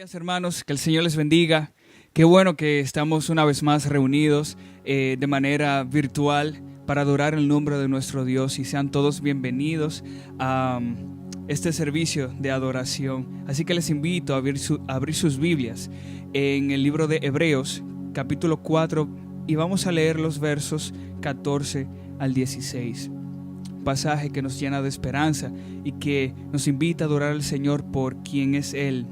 días, hermanos, que el Señor les bendiga. Qué bueno que estamos una vez más reunidos de manera virtual para adorar el nombre de nuestro Dios, y sean todos bienvenidos a este servicio de adoración. Así que les invito a abrir sus Biblias en el libro de Hebreos, capítulo 4, y vamos a leer los versos 14 al 16. Pasaje que nos llena de esperanza y que nos invita a adorar al Señor por quien es Él.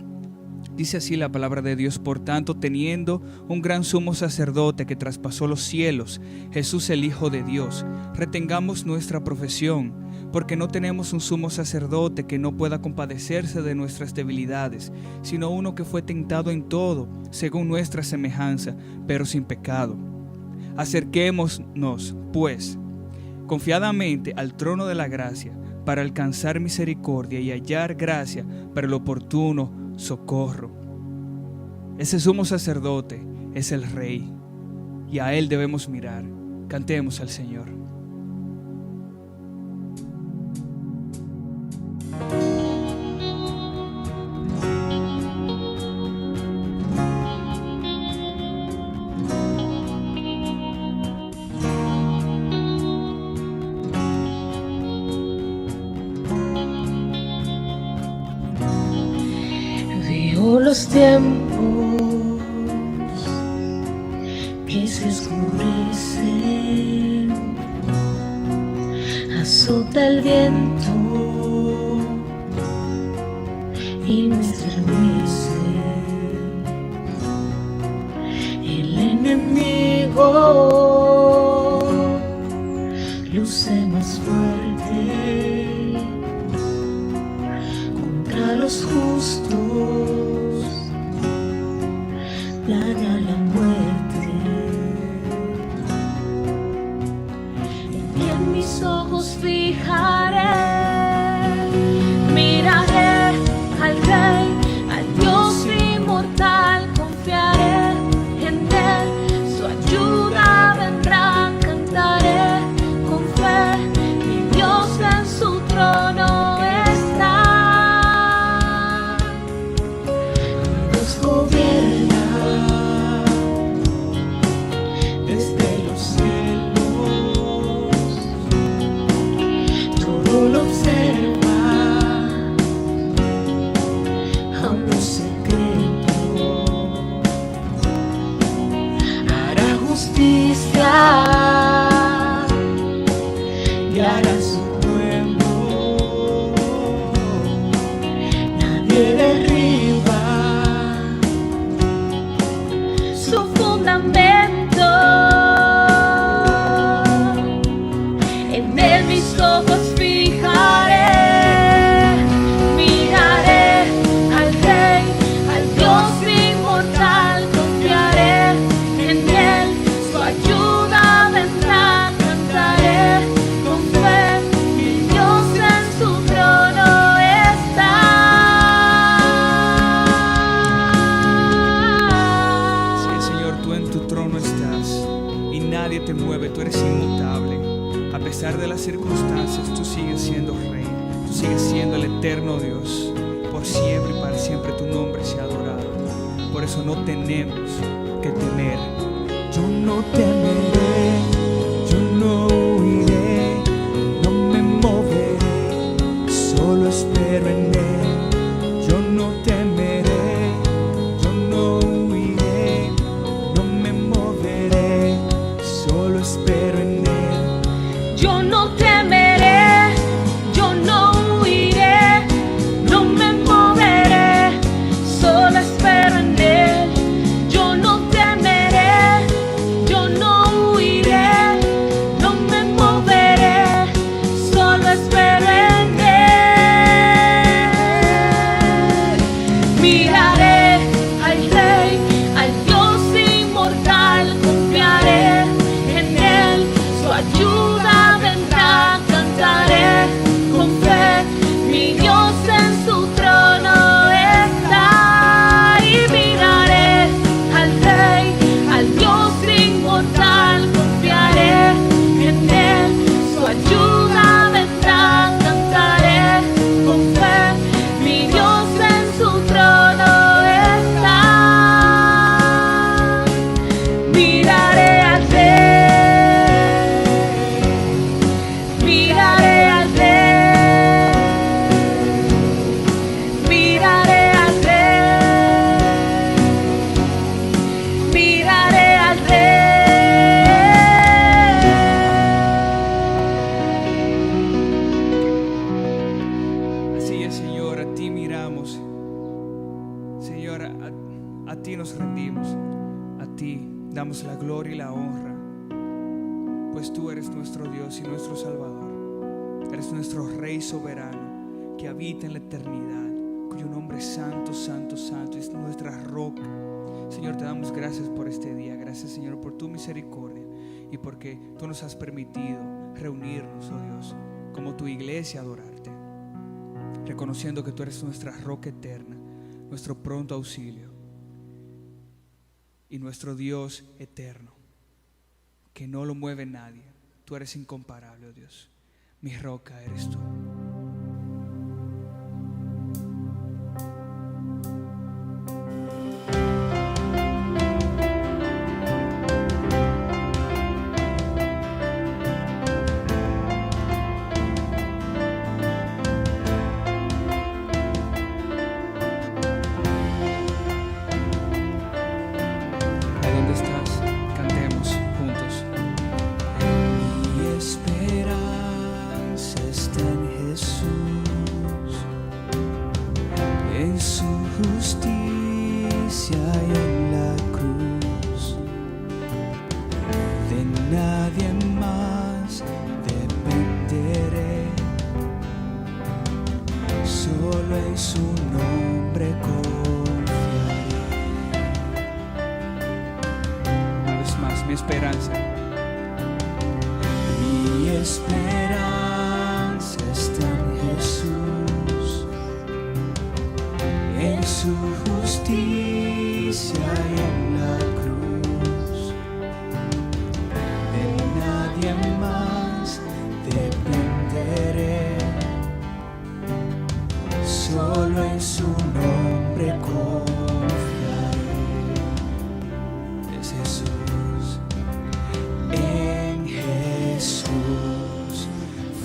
Dice así la palabra de Dios: por tanto, teniendo un gran sumo sacerdote que traspasó los cielos, Jesús el Hijo de Dios, retengamos nuestra profesión, porque no tenemos un sumo sacerdote que no pueda compadecerse de nuestras debilidades, sino uno que fue tentado en todo, según nuestra semejanza, pero sin pecado. Acerquémonos, pues, confiadamente al trono de la gracia, para alcanzar misericordia y hallar gracia para el oportuno socorro. Ese sumo sacerdote es el Rey, y a Él debemos mirar. Cantemos al Señor. Los tiempos que se oscurecen, azota el viento y me estremece. El enemigo luce más fuerte contra los justos. Plana la muerte, y en mis ojos fijaré, miraré al Rey, al Dios inmortal, confiaré en Él, su ayuda vendrá, cantaré con fe, mi Dios en su trono está. Dios gobierna lo observa, aún lo secreto, hará justicia y hará su pueblo. Nadie derriba su fundamento. En él mis ojos te mueve, tú eres inmutable. A pesar de las circunstancias, tú sigues siendo Rey, tú sigues siendo el eterno Dios. Por siempre y para siempre tu nombre sea adorado. Por eso no tenemos que temer. Yo no temeré, yo no huiré, no me moveré, solo espero en Él. Yo no temeré, yo no huiré, no me moveré, solo espero en Él. Yo no temeré, yo no huiré, no me moveré, solo espero en Él. Yo no temeré, yo no huiré. Señor, a ti nos rendimos, a ti damos la gloria y la honra, pues tú eres nuestro Dios y nuestro Salvador. Eres nuestro Rey soberano que habita en la eternidad, cuyo nombre es santo, santo, santo, es nuestra roca. Señor, te damos gracias por este día. Gracias, Señor, por tu misericordia y porque tú nos has permitido reunirnos, oh Dios, como tu iglesia, a adorarte, reconociendo que tú eres nuestra roca eterna, nuestro pronto auxilio y nuestro Dios eterno, que no lo mueve nadie. Tú eres incomparable, oh Dios. Mi roca eres tú.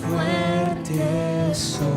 Fuerte soy.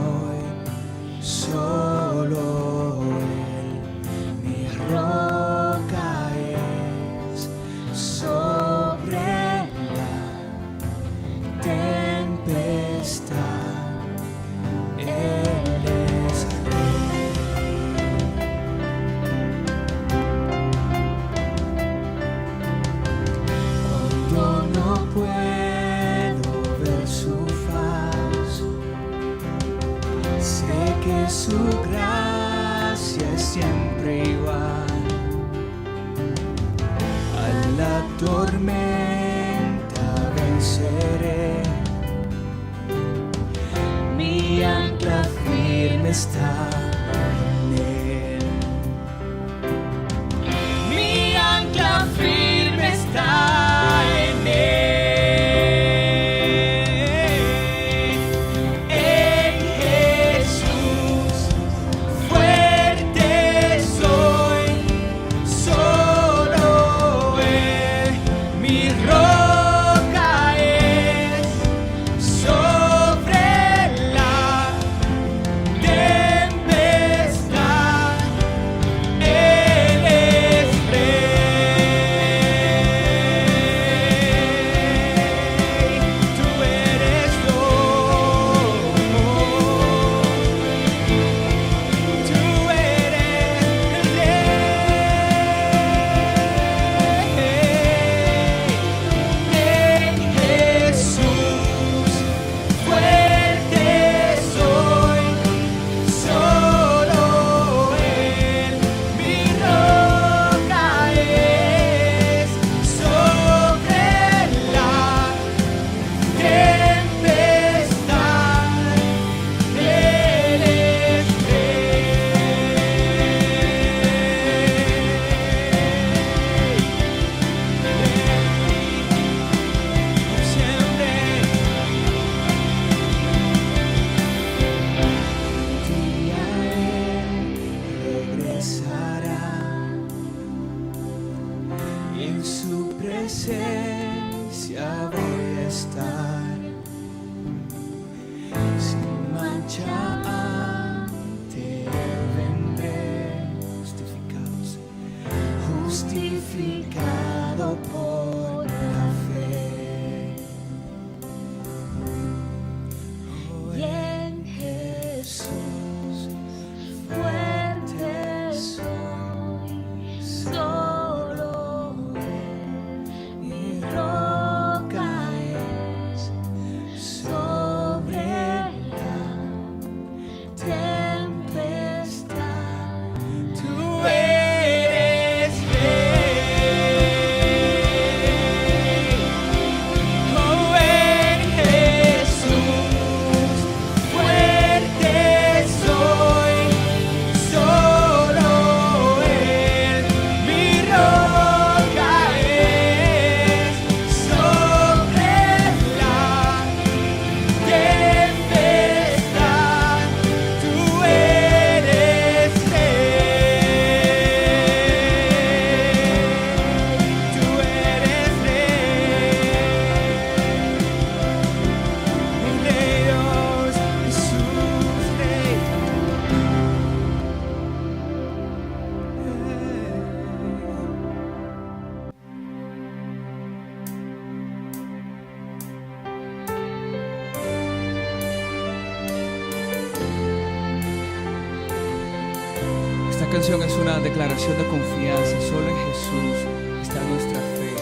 Esta canción es una declaración de confianza. Solo en Jesús está nuestra fe.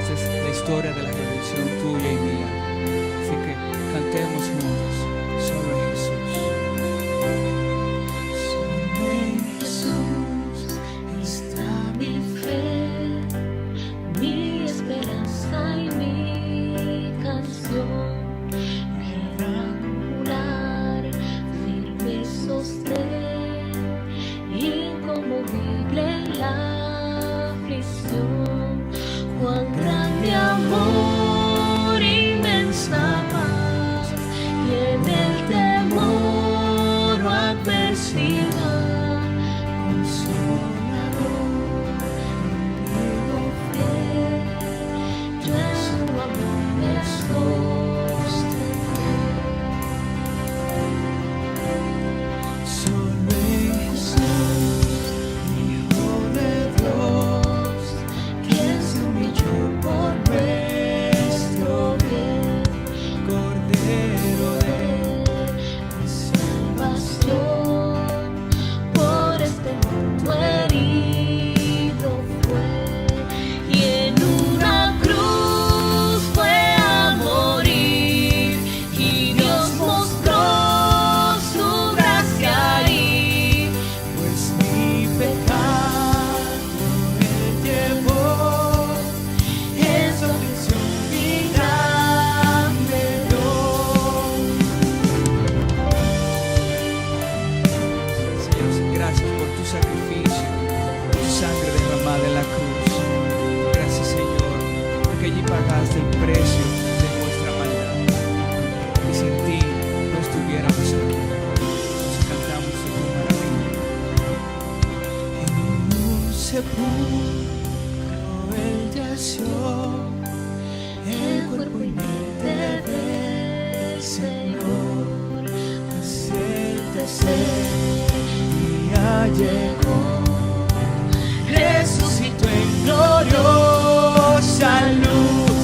Esta es la historia de la redención tuya y mía. Así que cantemos juntos. Solo en Jesús. Solo en Jesús está mi fe, mi esperanza y mi canción, mi gran angular, firme sostén, inconmovible en la aflicción. Cuán grande amor, inmensa paz, y en el temor o adversidad, consolador, amigo fiel, yo en su amor me sostendré. Solo en Jesús, Hijo de Dios, Quien se humilló por nuestro bien, Cordero de salvación, por este mundo herido fue, y en una cruz fue a morir, y Dios mostró su gracia ahí. pues mi pecado Él llevó, en su aflicción mi grande don. Señor, gracias por tu sacrificio, por tu sangre derramada en la cruz. Gracias, Señor, porque allí pagaste el precio de nuestra maldad. Y sin ti no estuviéramos aquí. Entonces cantamos tu maravilla. En un sepulcro Él yació, el cuerpo inerte del Señor, hacia el tercer día llegó, resucitó en gloriosa luz,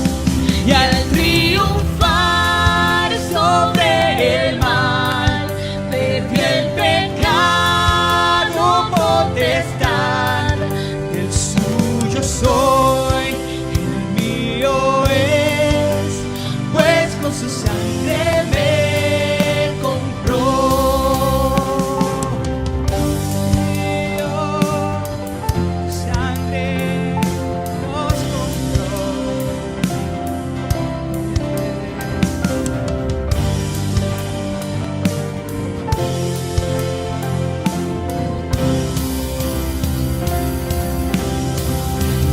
y al triunfar sobre el mal, perdió el pecado potestad. El suyo soy, el mío es, pues con su sangre me compró. Su sangre nos compró.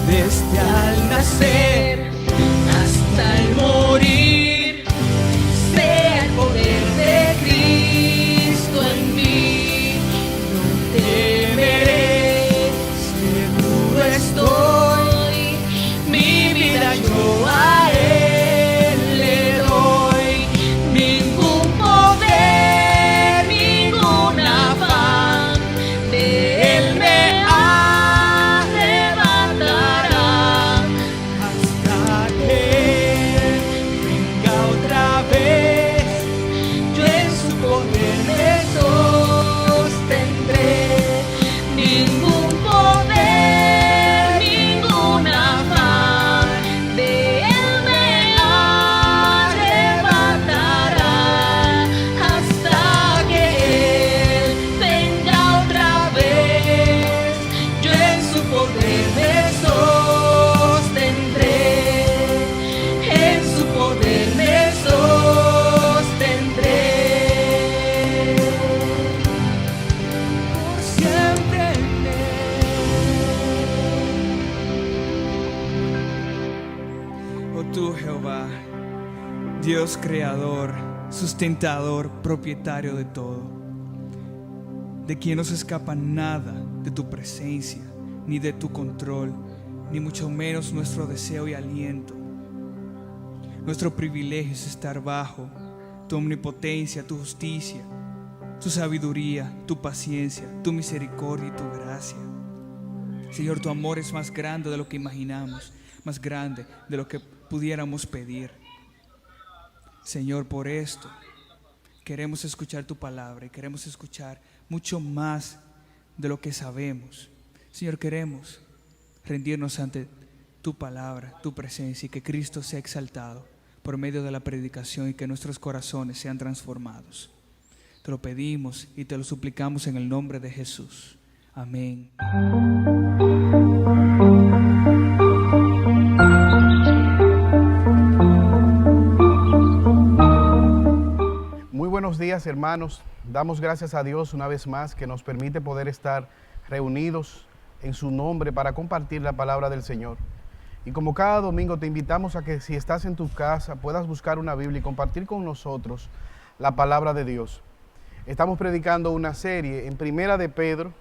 Desde al nacer hasta el morir, sea el poder de Cristo en mí. No temeré, seguro estoy, mi vida yo a Él le doy. Ningún poder, ningún afán de Él me arrebatará, hasta que Él venga otra vez. Yo en su poder me sostendré. Ningún poder, ningún afán de Él me arrebatará, hasta que Él venga otra vez. Yo en su poder me sostendré. En su poder me sostendré. Por siempre en Él. Oh tú, Jehová, Dios creador, sustentador, propietario de todo, de quien no se escapa nada de tu presencia, ni de tu control, ni mucho menos nuestro deseo y aliento. Nuestro privilegio es estar bajo tu omnipotencia, tu justicia, tu sabiduría, tu paciencia, tu misericordia y tu gracia. Señor, tu amor es más grande de lo que imaginamos, más grande de lo que pudiéramos pedir. Señor, por esto queremos escuchar tu palabra y queremos escuchar mucho más de lo que sabemos. Señor, queremos rendirnos ante tu palabra, tu presencia, y que Cristo sea exaltado por medio de la predicación y que nuestros corazones sean transformados. Te lo pedimos y te lo suplicamos en el nombre de Jesús. Amén. Muy buenos días, hermanos. Damos gracias a Dios una vez más que nos permite poder estar reunidos en su nombre para compartir la palabra del Señor. Y como cada domingo te invitamos a que si estás en tu casa puedas buscar una Biblia y compartir con nosotros la palabra de Dios. Estamos predicando una serie en Primera de Pedro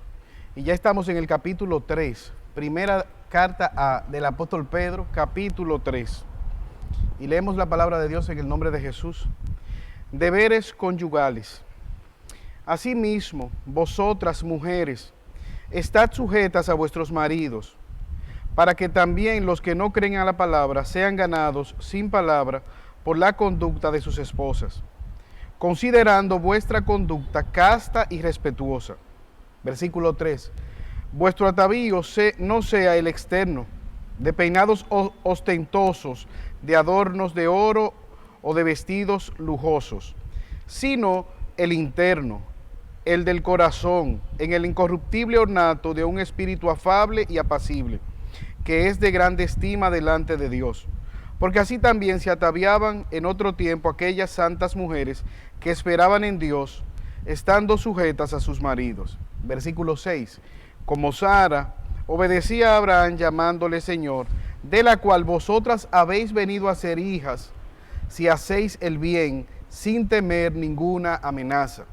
y ya estamos en el capítulo 3, primera carta del apóstol Pedro, capítulo 3. Y leemos la palabra de Dios en el nombre de Jesús. Deberes conyugales. Asimismo, vosotras mujeres, estad sujetas a vuestros maridos, para que también los que no creen a la palabra sean ganados sin palabra por la conducta de sus esposas, considerando vuestra conducta casta y respetuosa. Versículo 3. Vuestro atavío no sea el externo, de peinados ostentosos, de adornos de oro o de vestidos lujosos, sino el interno, el del corazón, en el incorruptible ornato de un espíritu afable y apacible, que es de grande estima delante de Dios. Porque así también se ataviaban en otro tiempo aquellas santas mujeres que esperaban en Dios, estando sujetas a sus maridos. Versículo 6. Como Sara obedecía a Abraham llamándole Señor, de la cual vosotras habéis venido a ser hijas, si hacéis el bien sin temer ninguna amenaza.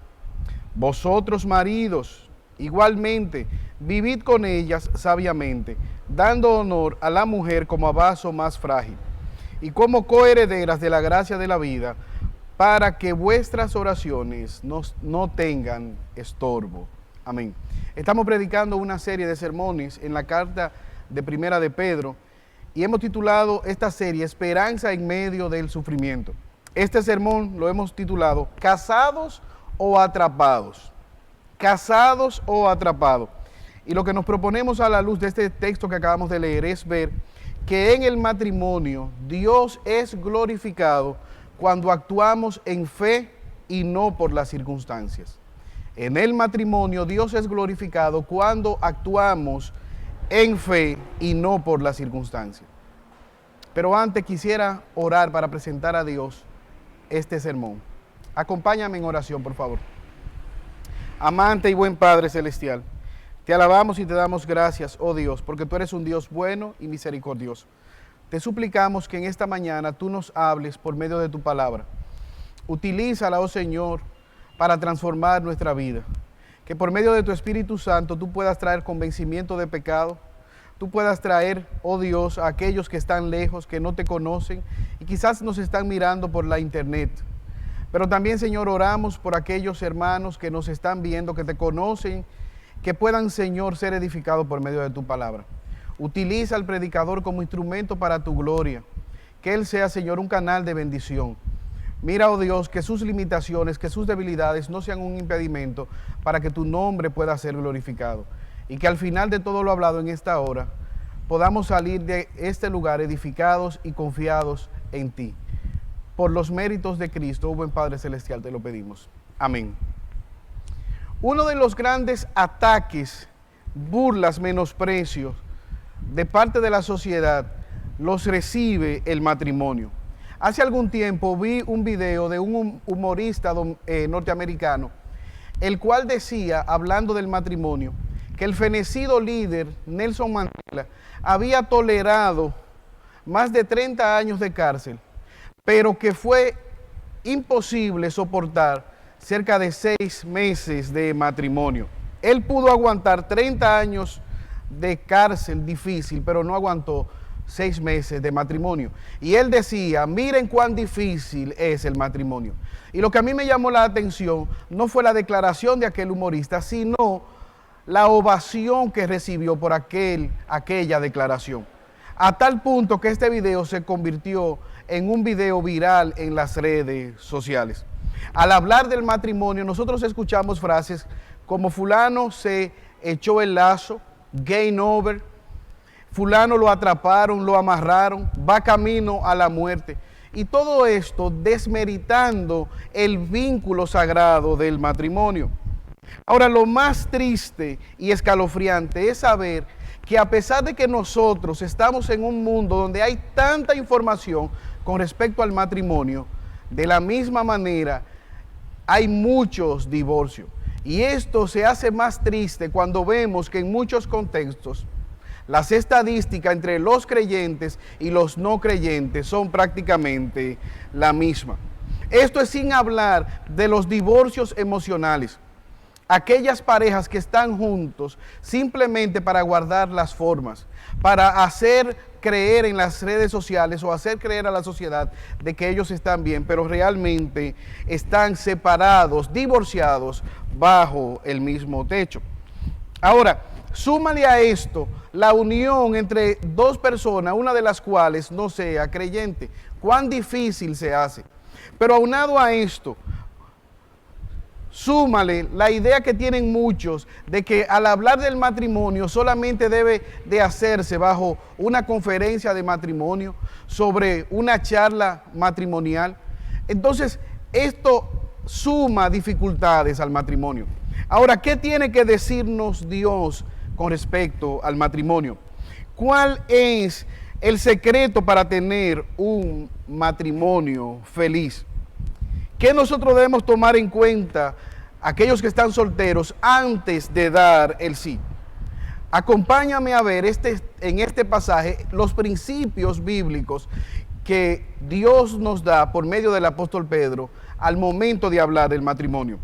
Vosotros, maridos, igualmente, vivid con ellas sabiamente, dando honor a la mujer como a vaso más frágil, y como coherederas de la gracia de la vida, para que vuestras oraciones no tengan estorbo. Amén. Estamos predicando una serie de sermones en la carta de Primera de Pedro, y hemos titulado esta serie Esperanza en medio del sufrimiento. Este sermón lo hemos titulado ¿Casados o atrapados? Casados o atrapados. Y lo que nos proponemos a la luz de este texto que acabamos de leer es ver que en el matrimonio Dios es glorificado cuando actuamos en fe y no por las circunstancias. En el matrimonio Dios es glorificado cuando actuamos en fe y no por las circunstancias. Pero antes quisiera orar para presentar a Dios este sermón. Acompáñame en oración, por favor. Amante y buen Padre Celestial, te alabamos y te damos gracias, oh Dios, porque tú eres un Dios bueno y misericordioso. Te suplicamos que en esta mañana tú nos hables por medio de tu palabra. Utilízala, oh Señor, para transformar nuestra vida. Que por medio de tu Espíritu Santo tú puedas traer convencimiento de pecado. Tú puedas traer, oh Dios, a aquellos que están lejos, que no te conocen y quizás nos están mirando por la internet. Pero también, Señor, oramos por aquellos hermanos que nos están viendo, que te conocen, que puedan, Señor, ser edificados por medio de tu palabra. Utiliza al predicador como instrumento para tu gloria. Que él sea, Señor, un canal de bendición. Mira, oh Dios, que sus limitaciones, que sus debilidades no sean un impedimento para que tu nombre pueda ser glorificado. Y que al final de todo lo hablado en esta hora, podamos salir de este lugar edificados y confiados en ti. Por los méritos de Cristo, oh buen Padre Celestial, te lo pedimos. Amén. Uno de los grandes ataques, burlas, menosprecios de parte de la sociedad los recibe el matrimonio. Hace algún tiempo vi un video de un humorista norteamericano, el cual decía, hablando del matrimonio, que el fenecido líder Nelson Mandela había tolerado más de 30 años de cárcel, pero que fue imposible soportar cerca de 6 meses de matrimonio. Él pudo aguantar 30 años de cárcel difícil, pero no aguantó 6 meses de matrimonio. Y él decía, miren cuán difícil es el matrimonio. Y lo que a mí me llamó la atención no fue la declaración de aquel humorista, sino la ovación que recibió por aquella declaración. A tal punto que este video se convirtió en un video viral en las redes sociales. Al hablar del matrimonio, nosotros escuchamos frases como fulano se echó el lazo, game over, fulano lo atraparon, lo amarraron, va camino a la muerte. Y todo esto desmeritando el vínculo sagrado del matrimonio. Ahora, lo más triste y escalofriante es saber que a pesar de que nosotros estamos en un mundo donde hay tanta información con respecto al matrimonio, de la misma manera hay muchos divorcios. Y esto se hace más triste cuando vemos que en muchos contextos las estadísticas entre los creyentes y los no creyentes son prácticamente la misma. Esto es sin hablar de los divorcios emocionales. Aquellas parejas que están juntos simplemente para guardar las formas, para hacer creer en las redes sociales o hacer creer a la sociedad de que ellos están bien, pero realmente están separados, divorciados bajo el mismo techo. Ahora, súmale a esto la unión entre dos personas, una de las cuales no sea creyente. Cuán difícil se hace. Pero aunado a esto, súmale la idea que tienen muchos de que al hablar del matrimonio solamente debe de hacerse bajo una conferencia de matrimonio, sobre una charla matrimonial. Entonces, esto suma dificultades al matrimonio. Ahora, ¿qué tiene que decirnos Dios con respecto al matrimonio? ¿Cuál es el secreto para tener un matrimonio feliz? ¿Qué nosotros debemos tomar en cuenta, aquellos que están solteros, antes de dar el sí? Acompáñame a ver en este pasaje los principios bíblicos que Dios nos da por medio del apóstol Pedro al momento de hablar del matrimonio.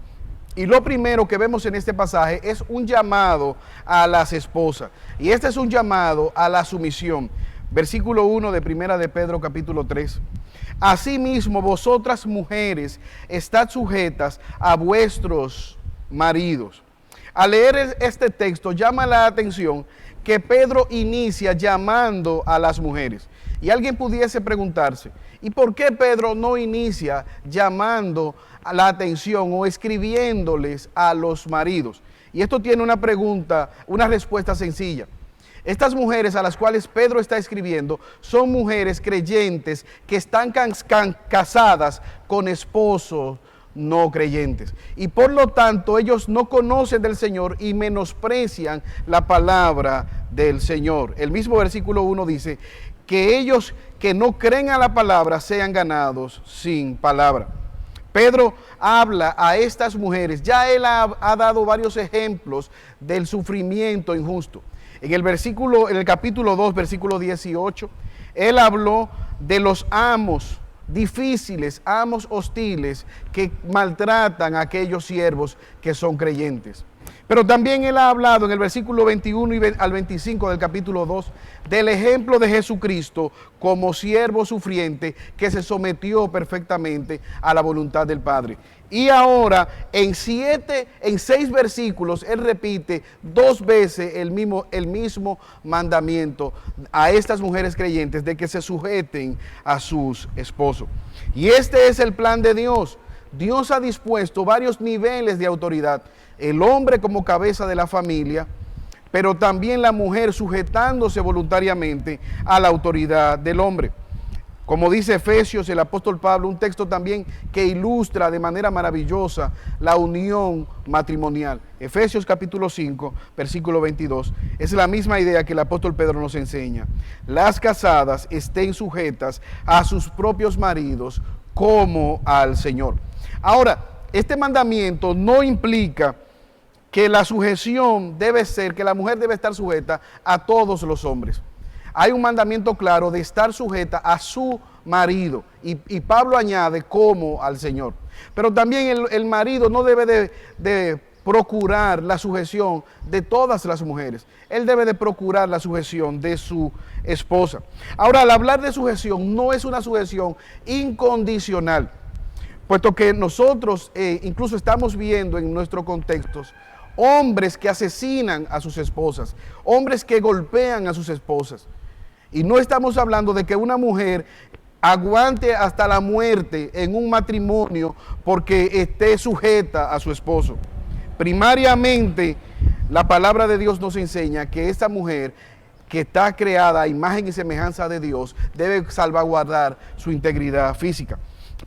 Y lo primero que vemos en este pasaje es un llamado a las esposas. Y este es un llamado a la sumisión. Versículo 1 de Primera de Pedro capítulo 3. Asimismo, vosotras mujeres, estad sujetas a vuestros maridos. Al leer este texto llama la atención que Pedro inicia llamando a las mujeres. Y alguien pudiese preguntarse, ¿y por qué Pedro no inicia llamando a la atención o escribiéndoles a los maridos? Y esto tiene una pregunta, una respuesta sencilla. Estas mujeres a las cuales Pedro está escribiendo son mujeres creyentes que están casadas con esposos no creyentes. Y por lo tanto ellos no conocen del Señor y menosprecian la palabra del Señor. El mismo versículo 1 dice que ellos que no creen a la palabra sean ganados sin palabra. Pedro habla a estas mujeres, ya él ha dado varios ejemplos del sufrimiento injusto. En el capítulo 2, versículo 18, él habló de los amos difíciles, amos hostiles que maltratan a aquellos siervos que son creyentes. Pero también él ha hablado en el versículo 21 al 25 del capítulo 2 del ejemplo de Jesucristo como siervo sufriente que se sometió perfectamente a la voluntad del Padre. Y ahora en 6 versículos él repite 2 veces el mismo mandamiento a estas mujeres creyentes de que se sujeten a sus esposos. Y este es el plan de Dios. Dios ha dispuesto varios niveles de autoridad. El hombre como cabeza de la familia, pero también la mujer sujetándose voluntariamente a la autoridad del hombre. Como dice Efesios, el apóstol Pablo, un texto también que ilustra de manera maravillosa la unión matrimonial. Efesios capítulo 5, versículo 22. Es la misma idea que el apóstol Pedro nos enseña. Las casadas estén sujetas a sus propios maridos como al Señor. Ahora, este mandamiento no implica que la sujeción debe ser, que la mujer debe estar sujeta a todos los hombres. Hay un mandamiento claro de estar sujeta a su marido. Y Pablo añade como al Señor. Pero también el marido no debe de procurar la sujeción de todas las mujeres. Él debe de procurar la sujeción de su esposa. Ahora, al hablar de sujeción, no es una sujeción incondicional. Puesto que nosotros incluso estamos viendo en nuestros contextos hombres que asesinan a sus esposas, hombres que golpean a sus esposas. Y no estamos hablando de que una mujer aguante hasta la muerte en un matrimonio porque esté sujeta a su esposo. Primariamente, la palabra de Dios nos enseña que esta mujer que está creada a imagen y semejanza de Dios debe salvaguardar su integridad física.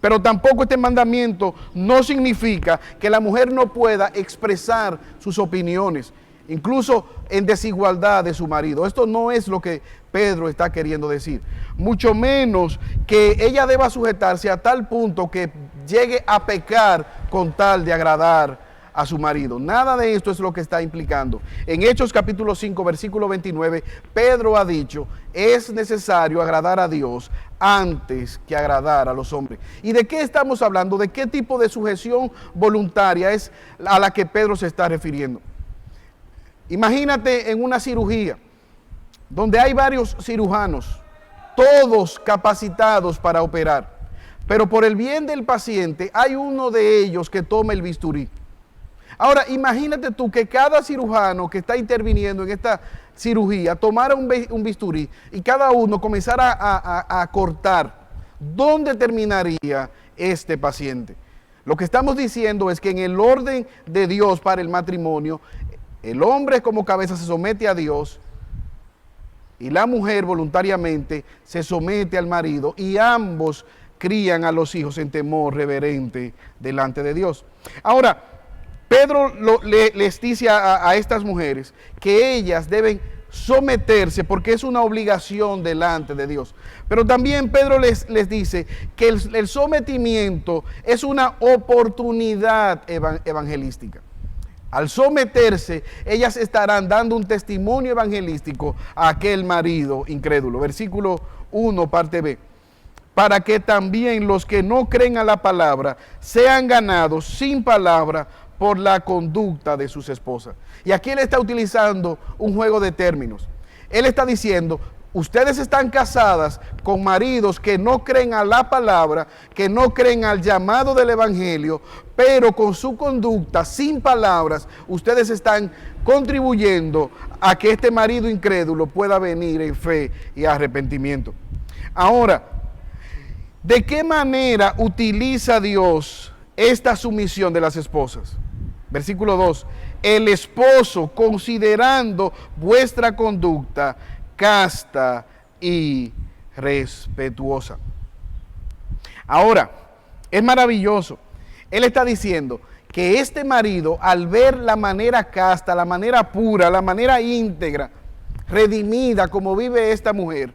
Pero tampoco este mandamiento no significa que la mujer no pueda expresar sus opiniones, incluso en desigualdad de su marido. Esto no es lo que Pedro está queriendo decir. Mucho menos que ella deba sujetarse a tal punto que llegue a pecar con tal de agradar a su marido. Nada de esto es lo que está implicando. En Hechos capítulo 5, versículo 29, Pedro ha dicho, es necesario agradar a Dios antes que agradar a los hombres. ¿Y de qué estamos hablando? ¿De qué tipo de sujeción voluntaria es a la que Pedro se está refiriendo? Imagínate en una cirugía donde hay varios cirujanos, todos capacitados para operar, pero por el bien del paciente hay uno de ellos que toma el bisturí. Ahora, imagínate tú que cada cirujano que está interviniendo en esta cirugía tomara un bisturí y cada uno comenzara a cortar. ¿Dónde terminaría este paciente? Lo que estamos diciendo es que en el orden de Dios para el matrimonio, el hombre como cabeza se somete a Dios y la mujer voluntariamente se somete al marido y ambos crían a los hijos en temor reverente delante de Dios. Ahora, Pedro les dice a estas mujeres que ellas deben someterse porque es una obligación delante de Dios. Pero también Pedro les dice que el sometimiento es una oportunidad evangelística. Al someterse, ellas estarán dando un testimonio evangelístico a aquel marido incrédulo. Versículo 1, parte B. Para que también los que no creen a la palabra sean ganados sin palabra por la conducta de sus esposas. Y aquí él está utilizando un juego de términos. Él está diciendo, ustedes están casadas con maridos que no creen a la palabra, que no creen al llamado del evangelio, pero con su conducta, sin palabras, ustedes están contribuyendo a que este marido incrédulo pueda venir en fe y arrepentimiento. Ahora, ¿de qué manera utiliza Dios esta sumisión de las esposas? Versículo 2, el esposo, considerando vuestra conducta casta y respetuosa. Ahora, es maravilloso. Él está diciendo que este marido, al ver la manera casta, la manera pura, la manera íntegra, redimida como vive esta mujer,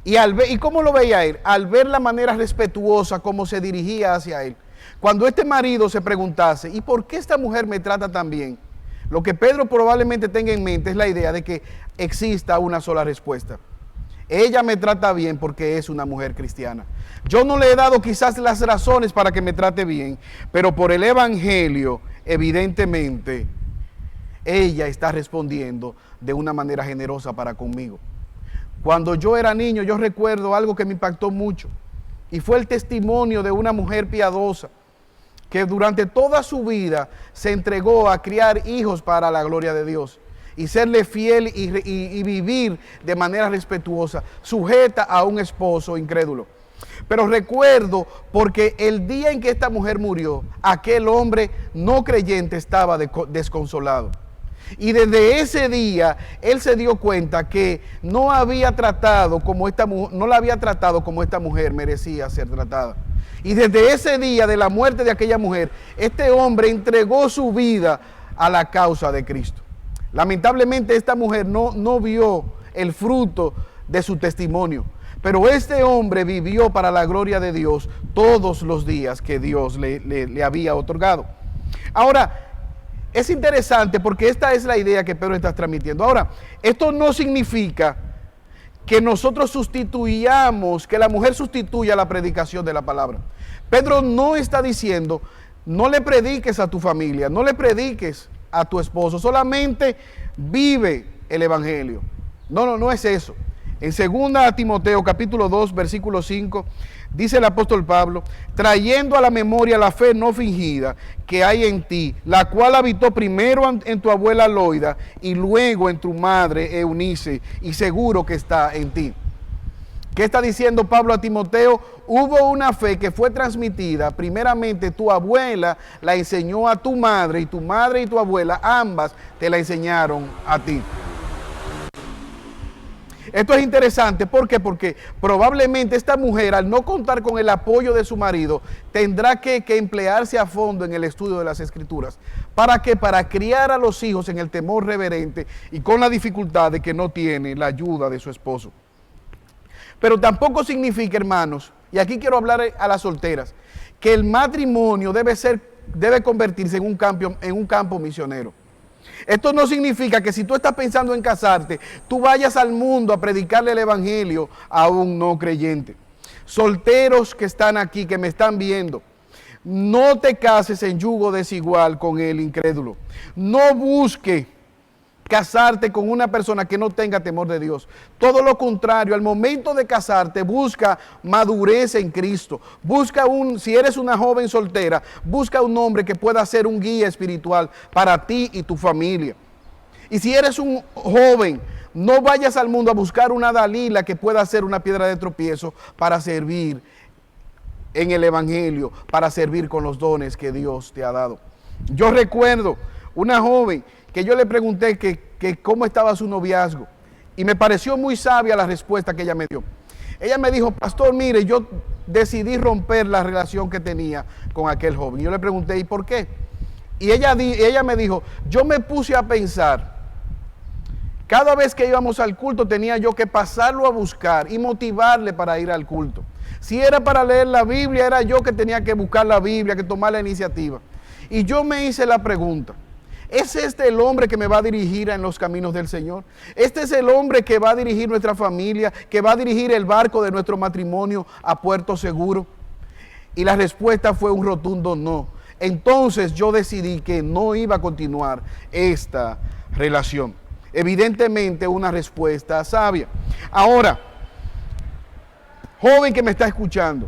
¿y cómo lo veía él? Al ver la manera respetuosa como se dirigía hacia él. Cuando este marido se preguntase, ¿y por qué esta mujer me trata tan bien? Lo que Pedro probablemente tenga en mente es la idea de que exista una sola respuesta. Ella me trata bien porque es una mujer cristiana. Yo no le he dado quizás las razones para que me trate bien, pero por el evangelio, evidentemente, ella está respondiendo de una manera generosa para conmigo. Cuando yo era niño, yo recuerdo algo que me impactó mucho, y fue el testimonio de una mujer piadosa que durante toda su vida se entregó a criar hijos para la gloria de Dios y serle fiel y vivir de manera respetuosa, sujeta a un esposo incrédulo. Pero recuerdo porque el día en que esta mujer murió, aquel hombre no creyente estaba desconsolado. Y desde ese día él se dio cuenta que no la había tratado como esta mujer merecía ser tratada. Y desde ese día de la muerte de aquella mujer, este hombre entregó su vida a la causa de Cristo. Lamentablemente esta mujer no vio el fruto de su testimonio, pero este hombre vivió para la gloria de Dios todos los días que Dios le había otorgado. Ahora, es interesante porque esta es la idea que Pedro está transmitiendo. Ahora, esto no significa que nosotros sustituyamos, que la mujer sustituya la predicación de la palabra. Pedro no está diciendo, no le prediques a tu familia, no le prediques a tu esposo, solamente vive el evangelio. No es eso. En 2 Timoteo capítulo 2 versículo 5 dice el apóstol Pablo, trayendo a la memoria la fe no fingida que hay en ti, la cual habitó primero en tu abuela Loida y luego en tu madre Eunice, y seguro que está en ti. ¿Qué está diciendo Pablo a Timoteo? Hubo una fe que fue transmitida. Primeramente, tu abuela la enseñó a tu madre y tu abuela, ambas te la enseñaron a ti. Esto es interesante, ¿por qué? Porque probablemente esta mujer, al no contar con el apoyo de su marido, tendrá que emplearse a fondo en el estudio de las Escrituras. ¿Para qué? Para criar a los hijos en el temor reverente y con la dificultad de que no tiene la ayuda de su esposo. Pero tampoco significa, hermanos, y aquí quiero hablar a las solteras, que el matrimonio debe convertirse en un campo misionero. Esto no significa que si tú estás pensando en casarte, tú vayas al mundo a predicarle el evangelio a un no creyente. Solteros que están aquí, que me están viendo, no te cases en yugo desigual con el incrédulo. No busque casarte con una persona que no tenga temor de Dios. Todo lo contrario, al momento de casarte, busca madurez en Cristo. Si eres una joven soltera, busca un hombre que pueda ser un guía espiritual para ti y tu familia. Y si eres un joven, no vayas al mundo a buscar una Dalila que pueda ser una piedra de tropiezo para servir en el evangelio, para servir con los dones que Dios te ha dado. Yo recuerdo una joven que yo le pregunté que cómo estaba su noviazgo, y me pareció muy sabia la respuesta que ella me dio. Ella me dijo: pastor, mire, yo decidí romper la relación que tenía con aquel joven. Yo le pregunté: ¿y por qué? Y ella me dijo: yo me puse a pensar, cada vez que íbamos al culto tenía yo que pasarlo a buscar y motivarle para ir al culto. Si era para leer la Biblia, era yo que tenía que buscar la Biblia, que tomar la iniciativa. Y yo me hice la pregunta: ¿es este el hombre que me va a dirigir en los caminos del Señor? ¿Este es el hombre que va a dirigir nuestra familia, que va a dirigir el barco de nuestro matrimonio a puerto seguro? Y la respuesta fue un rotundo no. Entonces yo decidí que no iba a continuar esta relación. Evidentemente una respuesta sabia. Ahora, joven que me está escuchando,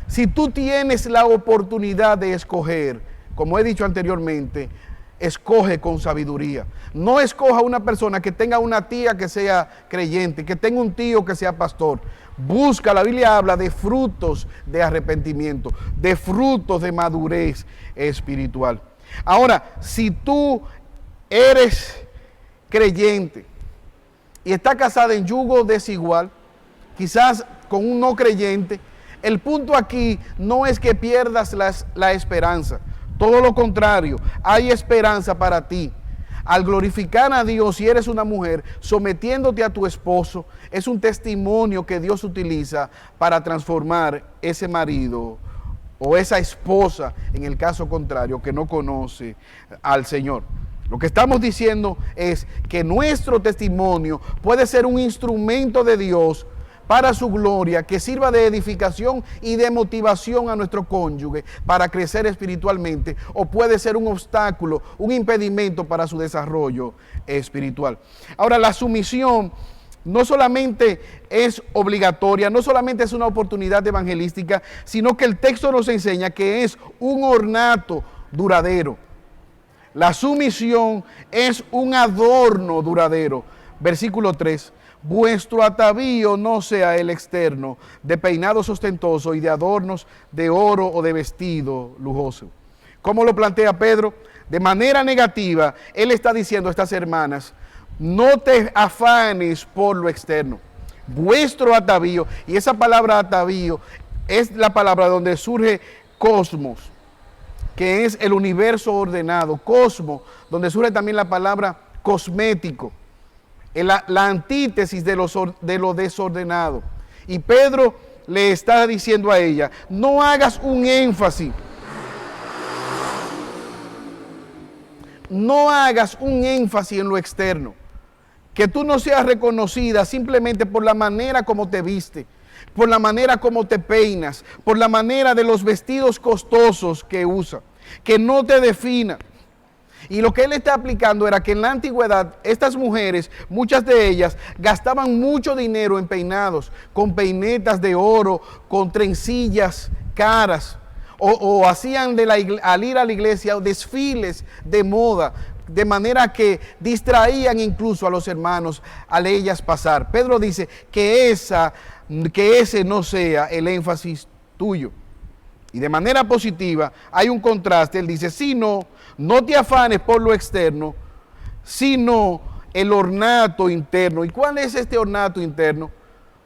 si tú tienes la oportunidad de escoger, como he dicho anteriormente, escoge con sabiduría. No escoja una persona que tenga una tía que sea creyente, que tenga un tío que sea pastor. Busca, la Biblia habla de frutos de arrepentimiento, de frutos de madurez espiritual. Ahora, si tú eres creyente y estás casada en yugo desigual, quizás con un no creyente, el punto aquí no es que pierdas la esperanza. Todo lo contrario, hay esperanza para ti. Al glorificar a Dios, si eres una mujer, sometiéndote a tu esposo, es un testimonio que Dios utiliza para transformar ese marido o esa esposa, en el caso contrario, que no conoce al Señor. Lo que estamos diciendo es que nuestro testimonio puede ser un instrumento de Dios para su gloria, que sirva de edificación y de motivación a nuestro cónyuge para crecer espiritualmente, o puede ser un obstáculo, un impedimento para su desarrollo espiritual. Ahora, la sumisión no solamente es obligatoria, no solamente es una oportunidad evangelística, sino que el texto nos enseña que es un ornato duradero. La sumisión es un adorno duradero. Versículo 3. Vuestro atavío no sea el externo, de peinados ostentosos y de adornos de oro o de vestido lujoso. ¿Cómo lo plantea Pedro? De manera negativa, él está diciendo a estas hermanas: no te afanes por lo externo. Vuestro atavío, y esa palabra atavío es la palabra donde surge cosmos, que es el universo ordenado. Cosmos, donde surge también la palabra cosmético. La antítesis de lo desordenado. Y Pedro le está diciendo a ella: no hagas un énfasis. No hagas un énfasis en lo externo. Que tú no seas reconocida simplemente por la manera como te viste, por la manera como te peinas, por la manera de los vestidos costosos que usas. Que no te defina. Y lo que él está aplicando era que en la antigüedad estas mujeres, muchas de ellas, gastaban mucho dinero en peinados, con peinetas de oro, con trencillas caras, o hacían al ir a la iglesia desfiles de moda, de manera que distraían incluso a los hermanos al ellas pasar. Pedro dice que ese no sea el énfasis tuyo. Y de manera positiva hay un contraste. Él dice, sino, no te afanes por lo externo, sino el ornato interno. ¿Y cuál es este ornato interno?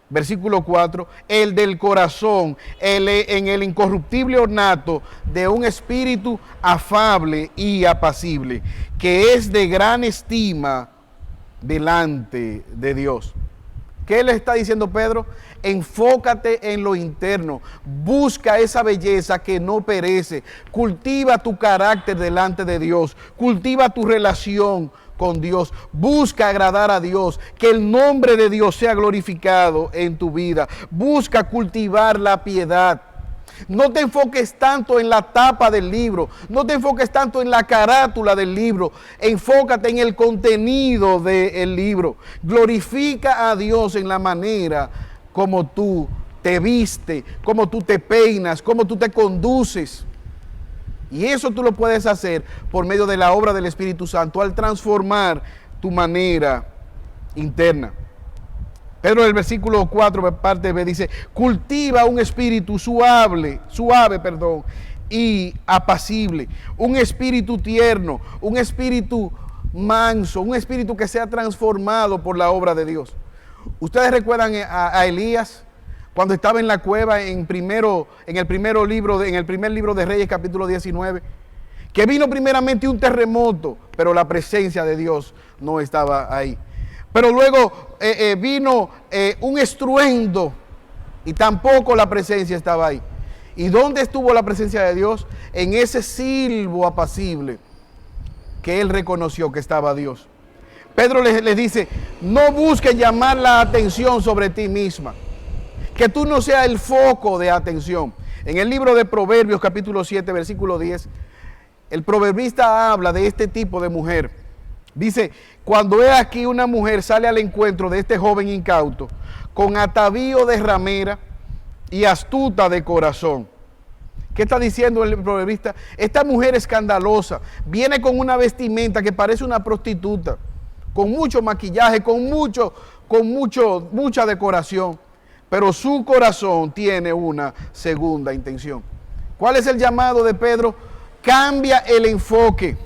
Versículo 4, el del corazón, en el incorruptible ornato de un espíritu afable y apacible, que es de gran estima delante de Dios. ¿Qué le está diciendo Pedro? Enfócate en lo interno, busca esa belleza que no perece, cultiva tu carácter delante de Dios, cultiva tu relación con Dios, busca agradar a Dios, que el nombre de Dios sea glorificado en tu vida, busca cultivar la piedad. No te enfoques tanto en la tapa del libro, no te enfoques tanto en la carátula del libro, enfócate en el contenido del libro. Glorifica a Dios en la manera como tú te viste, como tú te peinas, como tú te conduces. Y eso tú lo puedes hacer por medio de la obra del Espíritu Santo al transformar tu manera interna. Pedro en el versículo 4, parte B, dice, cultiva un espíritu suave, y apacible, un espíritu tierno, un espíritu manso, un espíritu que sea transformado por la obra de Dios. ¿Ustedes recuerdan a Elías cuando estaba en la cueva en el primer libro de Reyes, capítulo 19? Que vino primeramente un terremoto, pero la presencia de Dios no estaba ahí. Pero luego vino un estruendo y tampoco la presencia estaba ahí. ¿Y dónde estuvo la presencia de Dios? En ese silbo apacible que él reconoció que estaba Dios. Pedro les dice, no busques llamar la atención sobre ti misma, que tú no seas el foco de atención. En el libro de Proverbios, capítulo 7, versículo 10, el proverbista habla de este tipo de mujer. Dice, cuando he aquí una mujer sale al encuentro de este joven incauto, con atavío de ramera y astuta de corazón. ¿Qué está diciendo el proverbista? Esta mujer escandalosa, viene con una vestimenta que parece una prostituta, con mucho maquillaje, con mucha decoración, pero su corazón tiene una segunda intención. ¿Cuál es el llamado de Pedro? Cambia el enfoque.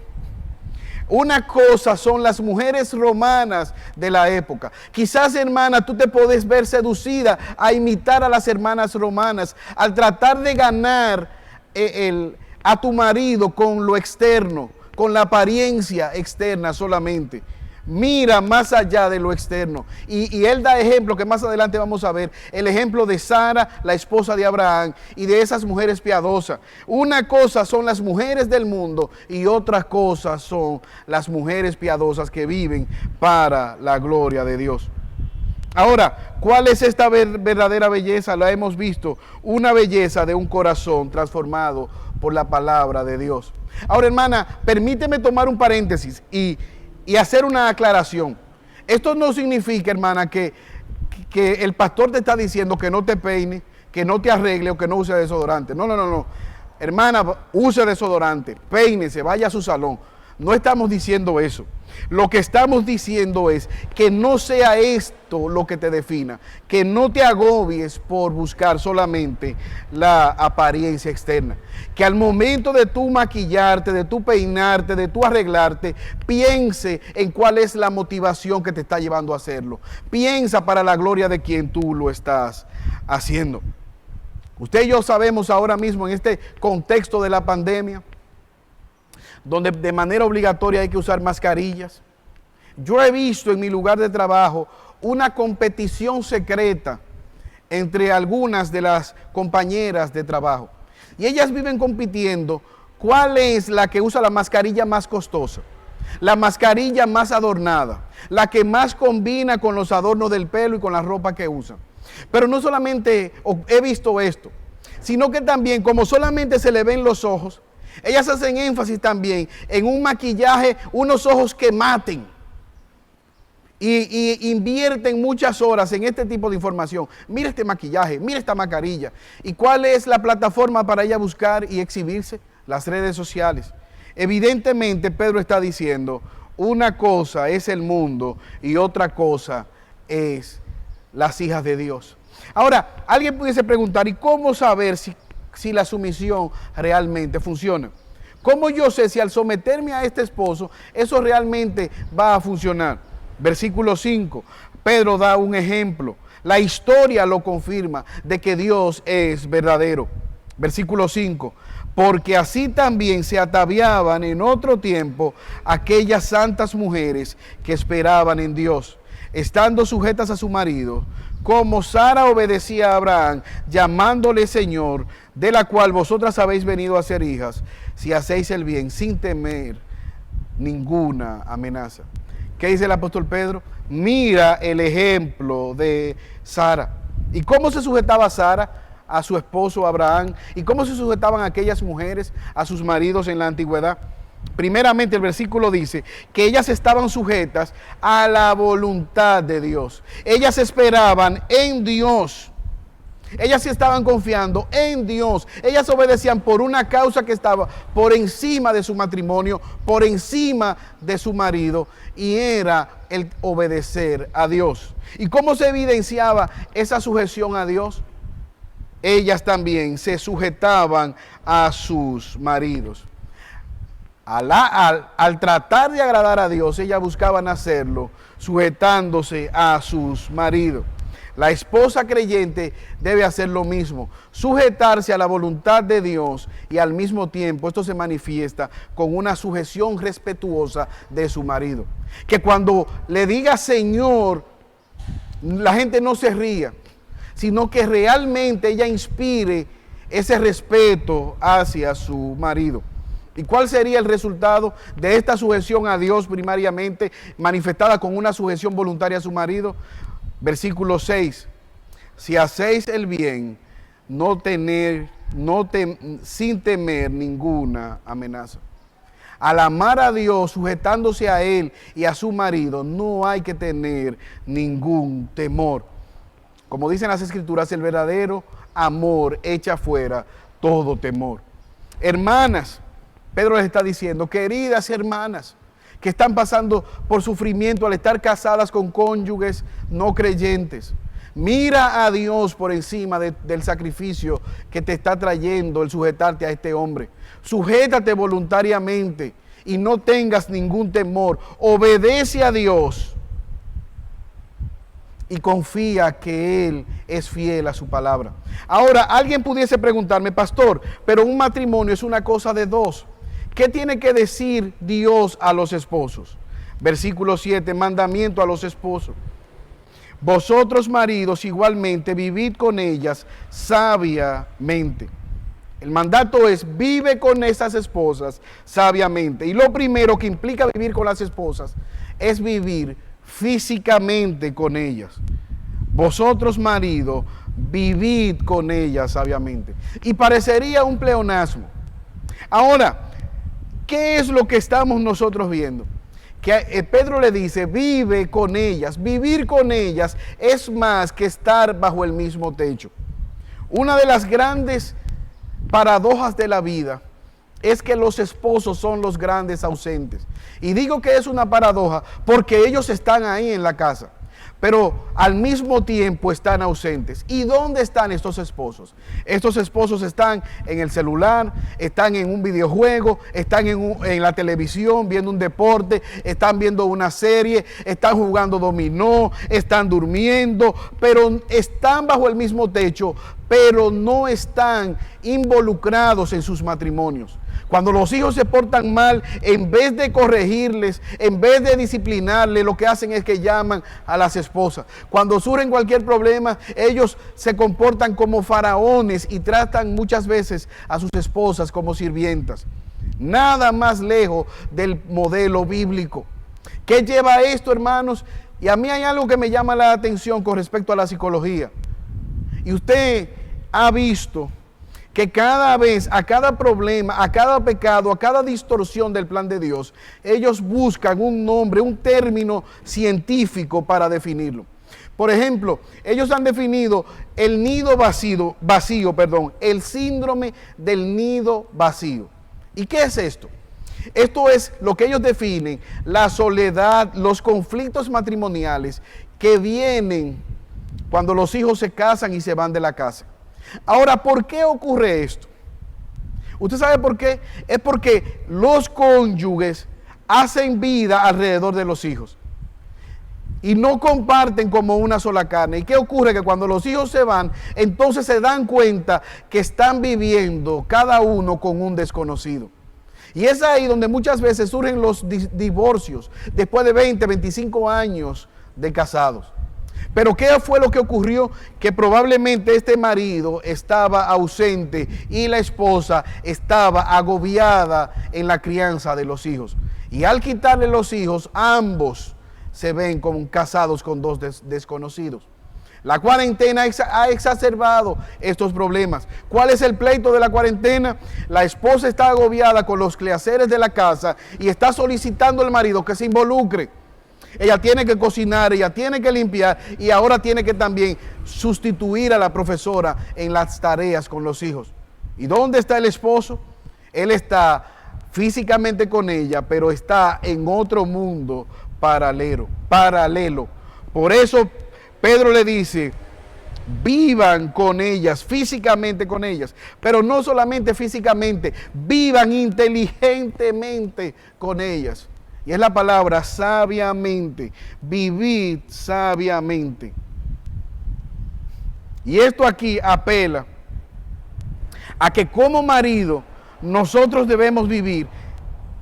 Una cosa son las mujeres romanas de la época. Quizás, hermana, tú te puedes ver seducida a imitar a las hermanas romanas, al tratar de ganar a tu marido con lo externo, con la apariencia externa solamente. Mira más allá de lo externo. Y él da ejemplo que más adelante vamos a ver. El ejemplo de Sara, la esposa de Abraham, y de esas mujeres piadosas. Una cosa son las mujeres del mundo y otra cosa son las mujeres piadosas que viven para la gloria de Dios. Ahora, ¿cuál es esta verdadera belleza? La hemos visto. Una belleza de un corazón transformado por la palabra de Dios. Ahora, hermana, permíteme tomar un paréntesis y hacer una aclaración. Esto no significa, hermana, que el pastor te está diciendo que no te peine, que no te arregle o que no use desodorante. No. Hermana, use desodorante, peínese, vaya a su salón. No estamos diciendo eso. Lo que estamos diciendo es que no sea esto lo que te defina, que no te agobies por buscar solamente la apariencia externa, que al momento de tú maquillarte, de tú peinarte, de tú arreglarte, piense en cuál es la motivación que te está llevando a hacerlo. Piensa para la gloria de quien tú lo estás haciendo. Usted y yo sabemos ahora mismo en este contexto de la pandemia, donde de manera obligatoria hay que usar mascarillas. Yo he visto en mi lugar de trabajo una competición secreta entre algunas de las compañeras de trabajo. Y ellas viven compitiendo cuál es la que usa la mascarilla más costosa, la mascarilla más adornada, la que más combina con los adornos del pelo y con la ropa que usan. Pero no solamente he visto esto, sino que también, como solamente se le ven los ojos, ellas hacen énfasis también en un maquillaje, unos ojos que maten. Y invierten muchas horas en este tipo de información. Mira este maquillaje, mira esta mascarilla. ¿Y cuál es la plataforma para ella buscar y exhibirse? Las redes sociales. Evidentemente Pedro está diciendo, una cosa es el mundo y otra cosa es las hijas de Dios. Ahora, alguien pudiese preguntar, ¿y cómo saber si la sumisión realmente funciona? ¿Cómo yo sé si al someterme a este esposo, eso realmente va a funcionar? Versículo 5, Pedro da un ejemplo. La historia lo confirma de que Dios es verdadero. Versículo 5, porque así también se ataviaban en otro tiempo aquellas santas mujeres que esperaban en Dios, estando sujetas a su marido, como Sara obedecía a Abraham, llamándole Señor, de la cual vosotras habéis venido a ser hijas, si hacéis el bien sin temer ninguna amenaza. ¿Qué dice el apóstol Pedro? Mira el ejemplo de Sara. ¿Y cómo se sujetaba Sara a su esposo Abraham? ¿Y cómo se sujetaban aquellas mujeres a sus maridos en la antigüedad? Primeramente el versículo dice que ellas estaban sujetas a la voluntad de Dios. Ellas esperaban en Dios. Ellas estaban confiando en Dios. Ellas obedecían por una causa que estaba por encima de su matrimonio, por encima de su marido, y era el obedecer a Dios. ¿Y cómo se evidenciaba esa sujeción a Dios? Ellas también se sujetaban a sus maridos. Al tratar de agradar a Dios, ellas buscaban hacerlo sujetándose a sus maridos. La esposa creyente debe hacer lo mismo, sujetarse a la voluntad de Dios, y al mismo tiempo esto se manifiesta con una sujeción respetuosa de su marido. Que cuando le diga Señor, la gente no se ría, sino que realmente ella inspire ese respeto hacia su marido. ¿Y cuál sería el resultado de esta sujeción a Dios primariamente, manifestada con una sujeción voluntaria a su marido? Versículo 6, si hacéis el bien, sin temer ninguna amenaza. Al amar a Dios, sujetándose a Él y a su marido, no hay que tener ningún temor. Como dicen las Escrituras, el verdadero amor echa fuera todo temor. Hermanas, Pedro les está diciendo, queridas hermanas, que están pasando por sufrimiento al estar casadas con cónyuges no creyentes, mira a Dios por encima del sacrificio que te está trayendo el sujetarte a este hombre. Sujétate voluntariamente y no tengas ningún temor. Obedece a Dios y confía que Él es fiel a su palabra. Ahora, alguien pudiese preguntarme, pastor, pero un matrimonio es una cosa de dos. ¿Qué tiene que decir Dios a los esposos? Versículo 7, mandamiento a los esposos. Vosotros maridos igualmente vivid con ellas sabiamente. El mandato es, vive con esas esposas sabiamente. Y lo primero que implica vivir con las esposas es vivir físicamente con ellas. Vosotros maridos, vivid con ellas sabiamente. Y parecería un pleonasmo. Ahora, ¿qué es lo que estamos nosotros viendo? Que Pedro le dice, vive con ellas. Vivir con ellas es más que estar bajo el mismo techo. Una de las grandes paradojas de la vida es que los esposos son los grandes ausentes. Y digo que es una paradoja porque ellos están ahí en la casa, pero al mismo tiempo están ausentes. ¿Y dónde están estos esposos? Estos esposos están en el celular, están en un videojuego, están en la televisión viendo un deporte, están viendo una serie, están jugando dominó, están durmiendo, pero están bajo el mismo techo, pero no están involucrados en sus matrimonios. Cuando los hijos se portan mal, en vez de corregirles, en vez de disciplinarles, lo que hacen es que llaman a las esposas. Cuando surge cualquier problema, ellos se comportan como faraones y tratan muchas veces a sus esposas como sirvientas. Nada más lejos del modelo bíblico. ¿Qué lleva esto, hermanos? Y a mí hay algo que me llama la atención con respecto a la psicología. Y usted ha visto que cada vez, a cada problema, a cada pecado, a cada distorsión del plan de Dios, ellos buscan un nombre, un término científico para definirlo. Por ejemplo, ellos han definido el nido vacío, el síndrome del nido vacío. ¿Y qué es esto? Esto es lo que ellos definen, la soledad, los conflictos matrimoniales que vienen cuando los hijos se casan y se van de la casa. Ahora, ¿por qué ocurre esto? ¿Usted sabe por qué? Es porque los cónyuges hacen vida alrededor de los hijos y no comparten como una sola carne. ¿Y qué ocurre? Que cuando los hijos se van, entonces se dan cuenta que están viviendo cada uno con un desconocido. Y es ahí donde muchas veces surgen los divorcios, después de 20, 25 años de casados. Pero ¿qué fue lo que ocurrió? Que probablemente este marido estaba ausente y la esposa estaba agobiada en la crianza de los hijos. Y al quitarle los hijos, ambos se ven como casados con dos desconocidos. La cuarentena ha exacerbado estos problemas. ¿Cuál es el pleito de la cuarentena? La esposa está agobiada con los quehaceres de la casa y está solicitando al marido que se involucre. Ella tiene que cocinar, ella tiene que limpiar y ahora tiene que también sustituir a la profesora en las tareas con los hijos. ¿Y dónde está el esposo? Él está físicamente con ella, pero está en otro mundo paralelo. Por eso Pedro le dice, vivan con ellas, físicamente con ellas, pero no solamente físicamente, vivan inteligentemente con ellas. Y es la palabra sabiamente, vivid sabiamente. Y esto aquí apela a que como marido nosotros debemos vivir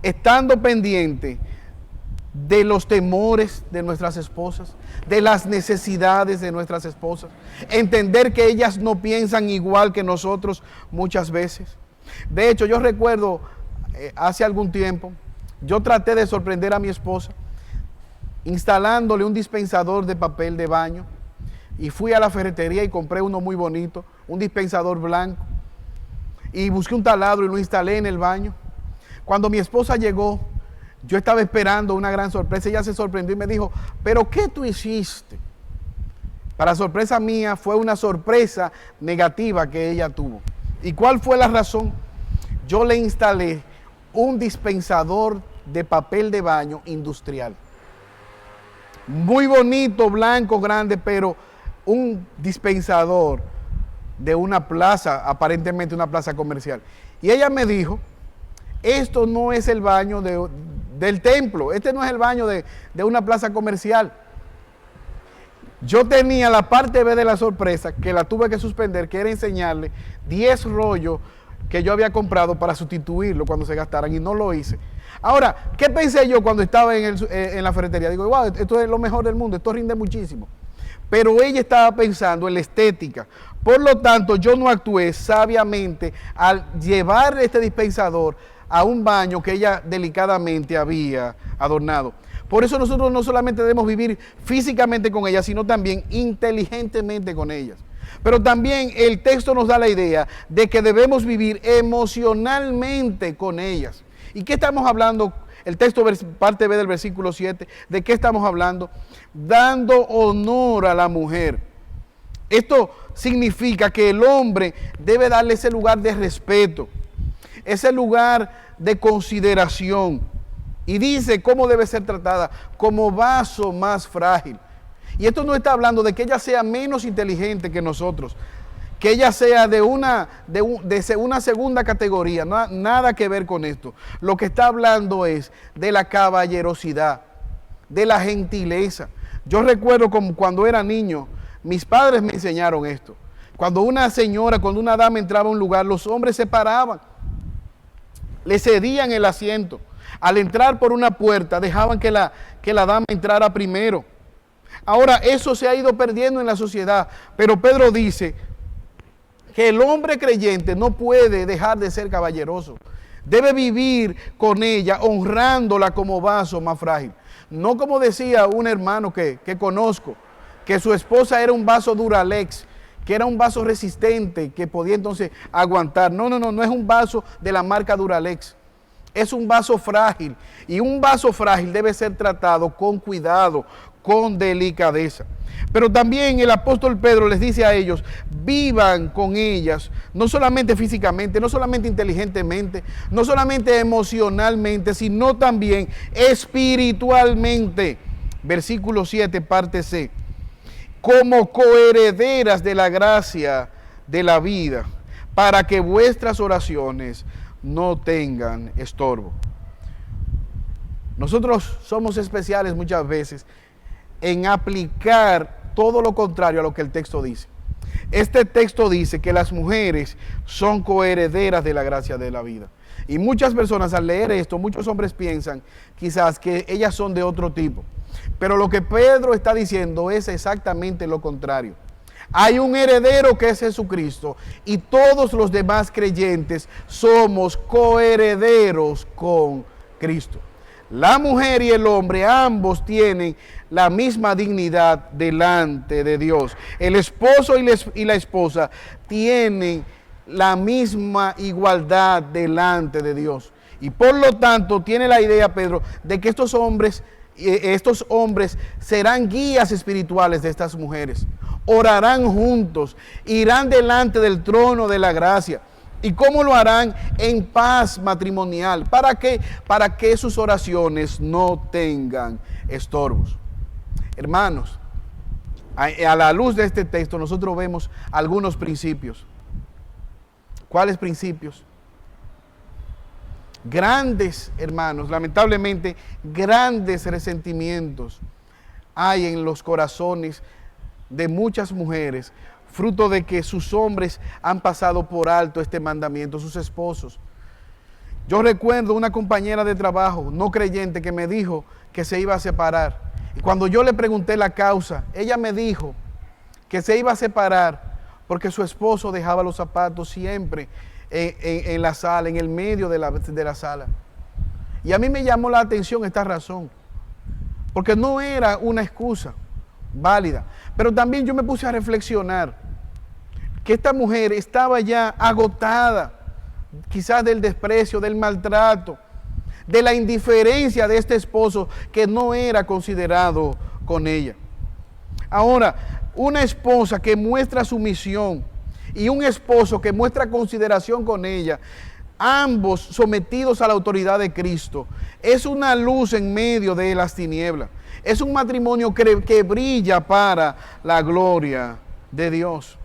estando pendiente de los temores de nuestras esposas, de las necesidades de nuestras esposas, entender que ellas no piensan igual que nosotros muchas veces. De hecho, yo recuerdo hace algún tiempo, yo traté de sorprender a mi esposa instalándole un dispensador de papel de baño y fui a la ferretería y compré uno muy bonito, un dispensador blanco, y busqué un taladro y lo instalé en el baño. Cuando mi esposa llegó, yo estaba esperando una gran sorpresa. Ella se sorprendió y me dijo, ¿pero qué tú hiciste? Para sorpresa mía, fue una sorpresa negativa que ella tuvo. ¿Y cuál fue la razón? Yo le instalé un dispensador de papel de baño industrial. Muy bonito, blanco, grande, pero un dispensador de una plaza, aparentemente una plaza comercial. Y ella me dijo, esto no es el baño del templo, este no es el baño de una plaza comercial. Yo tenía la parte B de la sorpresa, que la tuve que suspender, que era enseñarle 10 rollos que yo había comprado para sustituirlo cuando se gastaran, y no lo hice. Ahora, ¿qué pensé yo cuando estaba en la ferretería? Digo, wow, esto es lo mejor del mundo, esto rinde muchísimo. Pero ella estaba pensando en la estética. Por lo tanto, yo no actué sabiamente al llevar este dispensador a un baño que ella delicadamente había adornado. Por eso nosotros no solamente debemos vivir físicamente con ellas, sino también inteligentemente con ellas. Pero también el texto nos da la idea de que debemos vivir emocionalmente con ellas. ¿Y qué estamos hablando? El texto, parte B del versículo 7, ¿de qué estamos hablando? Dando honor a la mujer. Esto significa que el hombre debe darle ese lugar de respeto, ese lugar de consideración. Y dice cómo debe ser tratada, como vaso más frágil. Y esto no está hablando de que ella sea menos inteligente que nosotros, que ella sea de una segunda categoría, nada que ver con esto. Lo que está hablando es de la caballerosidad, de la gentileza. Yo recuerdo como cuando era niño, mis padres me enseñaron esto. Cuando una señora, cuando una dama entraba a un lugar, los hombres se paraban, le cedían el asiento. Al entrar por una puerta, dejaban que la dama entrara primero. Ahora, eso se ha ido perdiendo en la sociedad, pero Pedro dice que el hombre creyente no puede dejar de ser caballeroso. Debe vivir con ella, honrándola como vaso más frágil. No como decía un hermano que conozco, que su esposa era un vaso Duralex, que era un vaso resistente, que podía entonces aguantar. No es un vaso de la marca Duralex. Es un vaso frágil, y un vaso frágil debe ser tratado con cuidado, con delicadeza. Pero también el apóstol Pedro les dice a ellos, vivan con ellas, no solamente físicamente, no solamente inteligentemente, no solamente emocionalmente, sino también espiritualmente. Versículo 7, parte C. Como coherederas de la gracia de la vida, para que vuestras oraciones no tengan estorbo. Nosotros somos especiales muchas veces en aplicar todo lo contrario a lo que el texto dice. Este texto dice que las mujeres son coherederas de la gracia de la vida. Y muchas personas al leer esto, muchos hombres piensan quizás que ellas son de otro tipo. Pero lo que Pedro está diciendo es exactamente lo contrario. Hay un heredero que es Jesucristo y todos los demás creyentes somos coherederos con Cristo. La mujer y el hombre, ambos tienen la misma dignidad delante de Dios. El esposo y la esposa tienen la misma igualdad delante de Dios. Y por lo tanto tiene la idea, Pedro, de que estos hombres serán guías espirituales de estas mujeres. Orarán juntos, irán delante del trono de la gracia. ¿Y cómo lo harán? En paz matrimonial. ¿Para qué? Para que sus oraciones no tengan estorbos. Hermanos, a la luz de este texto nosotros vemos algunos principios. ¿Cuáles principios? Grandes, hermanos, lamentablemente, grandes resentimientos hay en los corazones de muchas mujeres, fruto de que sus hombres han pasado por alto este mandamiento, sus esposos. Yo recuerdo una compañera de trabajo, no creyente, que me dijo que se iba a separar. Y cuando yo le pregunté la causa, ella me dijo que se iba a separar porque su esposo dejaba los zapatos siempre en la sala, en el medio de la sala. Y a mí me llamó la atención esta razón, porque no era una excusa válida. Pero también yo me puse a reflexionar que esta mujer estaba ya agotada, quizás del desprecio, del maltrato, de la indiferencia de este esposo que no era considerado con ella. Ahora, una esposa que muestra sumisión y un esposo que muestra consideración con ella, ambos sometidos a la autoridad de Cristo, es una luz en medio de las tinieblas. Es un matrimonio que brilla para la gloria de Dios.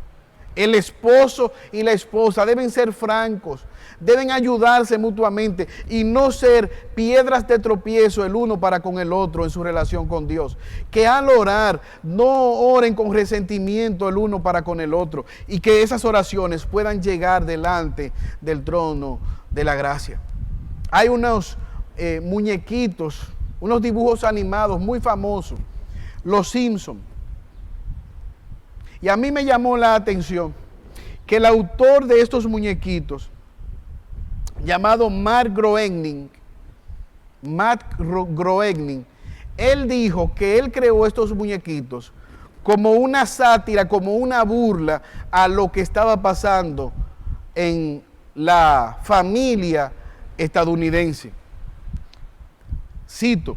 El esposo y la esposa deben ser francos, deben ayudarse mutuamente y no ser piedras de tropiezo el uno para con el otro en su relación con Dios. Que al orar no oren con resentimiento el uno para con el otro y que esas oraciones puedan llegar delante del trono de la gracia. Hay unos muñequitos, unos dibujos animados muy famosos, Los Simpsons. Y a mí me llamó la atención que el autor de estos muñequitos, llamado Matt Groening, él dijo que él creó estos muñequitos como una sátira, como una burla a lo que estaba pasando en la familia estadounidense. Cito: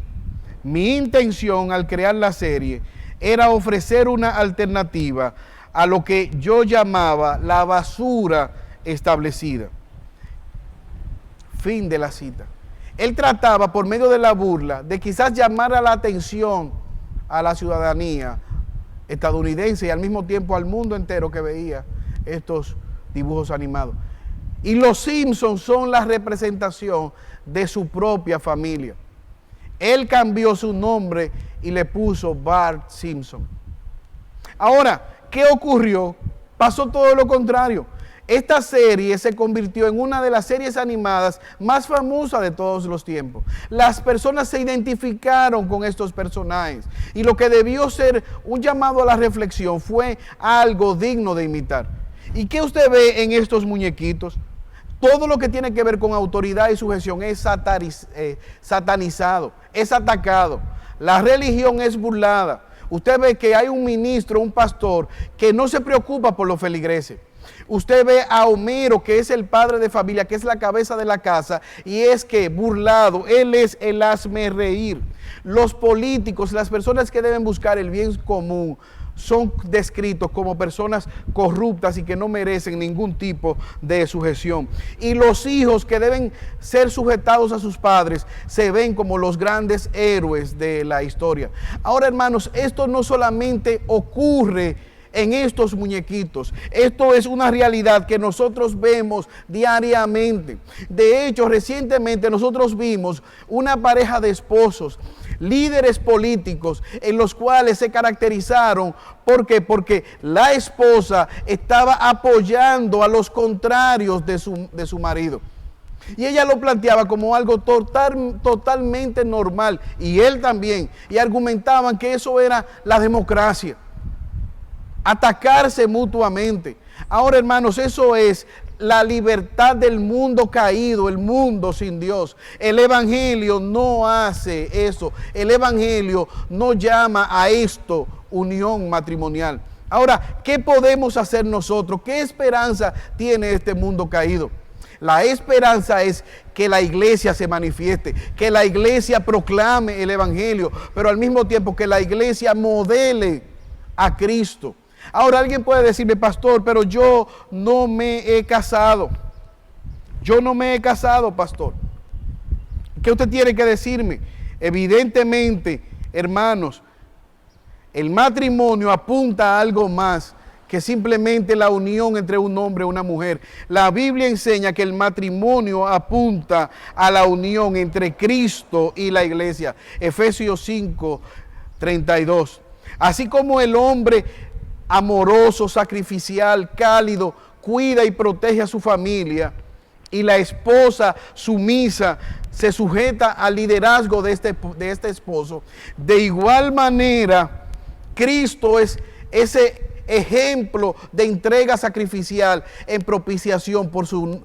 mi intención al crear la serie era ofrecer una alternativa a lo que yo llamaba la basura establecida. Fin de la cita. Él trataba por medio de la burla de quizás llamar a la atención a la ciudadanía estadounidense y al mismo tiempo al mundo entero que veía estos dibujos animados. Y los Simpsons son la representación de su propia familia. Él cambió su nombre y le puso Bart Simpson. Ahora, ¿qué ocurrió? Pasó todo lo contrario. Esta serie se convirtió en una de las series animadas más famosas de todos los tiempos. Las personas se identificaron con estos personajes y lo que debió ser un llamado a la reflexión fue algo digno de imitar. ¿Y qué usted ve en estos muñequitos? Todo lo que tiene que ver con autoridad y sujeción es satanizado, es atacado. La religión es burlada. Usted ve que hay un ministro, un pastor, que no se preocupa por los feligreses. Usted ve a Homero, que es el padre de familia, que es la cabeza de la casa, y es que burlado, él es el hazme reír. Los políticos, las personas que deben buscar el bien común, son descritos como personas corruptas y que no merecen ningún tipo de sujeción. Y los hijos que deben ser sujetados a sus padres se ven como los grandes héroes de la historia. Ahora, hermanos, esto no solamente ocurre en estos muñequitos. Esto es una realidad que nosotros vemos diariamente. De hecho, recientemente nosotros vimos una pareja de esposos, líderes políticos, en los cuales se caracterizaron. ¿Por qué? Porque la esposa estaba apoyando a los contrarios de su marido. Y ella lo planteaba como algo totalmente normal. Y él también. Y argumentaban que eso era la democracia. Atacarse mutuamente. Ahora, hermanos, eso es la libertad del mundo caído, el mundo sin Dios. El Evangelio no hace eso. El Evangelio no llama a esto unión matrimonial. Ahora, ¿qué podemos hacer nosotros? ¿Qué esperanza tiene este mundo caído? La esperanza es que la iglesia se manifieste, que la iglesia proclame el Evangelio, pero al mismo tiempo que la iglesia modele a Cristo. Ahora alguien puede decirme, pastor, pero yo no me he casado. Yo no me he casado, pastor. ¿Qué usted tiene que decirme? Evidentemente, hermanos, el matrimonio apunta a algo más que simplemente la unión entre un hombre y una mujer. La Biblia enseña que el matrimonio apunta a la unión entre Cristo y la iglesia. Efesios 5, 32. Así como el hombre amoroso, sacrificial, cálido, cuida y protege a su familia, y la esposa sumisa se sujeta al liderazgo de este esposo, de igual manera Cristo es ese ejemplo de entrega sacrificial en propiciación por su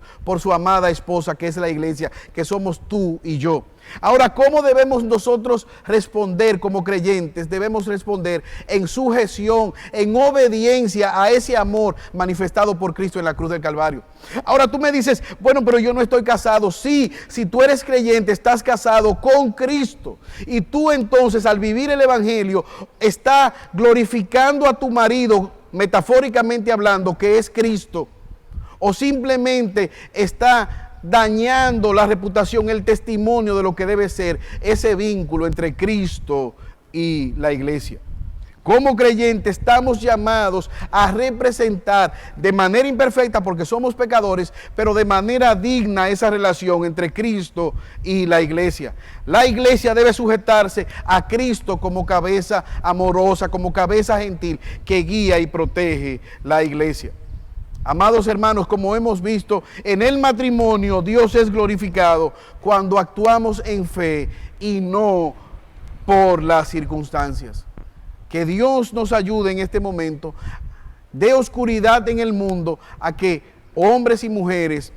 amada esposa, que es la iglesia, que somos tú y yo. Ahora, ¿cómo debemos nosotros responder como creyentes? Debemos responder en sujeción, en obediencia a ese amor manifestado por Cristo en la cruz del Calvario. Ahora tú me dices, bueno, pero yo no estoy casado. Sí, si tú eres creyente, estás casado con Cristo. Y tú entonces, al vivir el Evangelio, estás glorificando a tu marido, metafóricamente hablando, que es Cristo. O simplemente está dañando la reputación, el testimonio de lo que debe ser ese vínculo entre Cristo y la iglesia. Como creyentes estamos llamados a representar de manera imperfecta, porque somos pecadores, pero de manera digna esa relación entre Cristo y la iglesia. La iglesia debe sujetarse a Cristo como cabeza amorosa, como cabeza gentil que guía y protege la iglesia. Amados hermanos, como hemos visto, en el matrimonio Dios es glorificado cuando actuamos en fe y no por las circunstancias. Que Dios nos ayude en este momento de oscuridad en el mundo a que hombres y mujeres